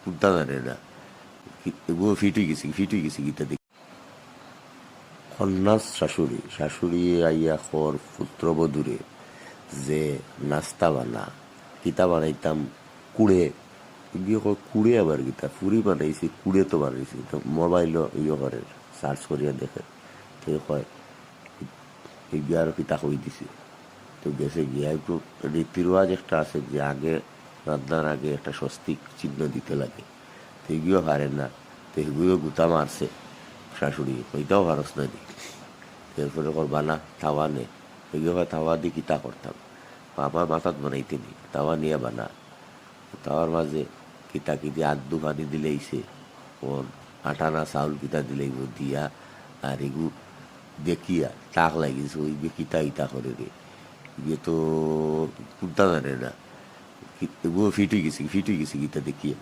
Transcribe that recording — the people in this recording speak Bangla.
কোনটা জানে না, এগুলো ফিট হয়ে গেছে গীতা দেখি। কন্যাস শাশুড়ি, শাশুড়ি আইয়া খর পুত্রবধূরে যে নাস্তা বানা, কিতা বানাইতাম কুড়ে, গিয়ে কুড়ে আবার গীতা ফুরি বানাইছি, কুড়ে তো বানাইছি, তো মোবাইল ইয়ে করে সার্চ করিয়া দেখে, তো কয় গিয়ে আরো কিতা কই দিছি। তো গেছে গিয়া একটু রীতি রেওয়াজ একটা আছে যে আগে রান্নার আগে একটা স্বস্তিক চিহ্ন দিতে লাগে, তো এগুলো হারেন না, তো এগুলো গুতা মারছে শাশুড়ি, ওইটাও হারস না দি। এরপরে করবা না তাওয়া নে, এগুলো তাওয়া দিয়ে কিতা করতাম, আমার মাথাত বানাইতে নি, তাওয়া নিয়ে বানা, তাওয়ার মাঝে কিতা কি দিয়ে আদু পানি দিলেইছে, ওর আটানা চাউল কিতা দিলেইব দিয়া, আর এগু দেখিয়া তাক লাগিয়েছে ওই কিতা ইতা করে রে, ইয়ে তো কোনটা জানে না, এগুলো ফিট হয়ে গেছে গীতা দেখিয়া।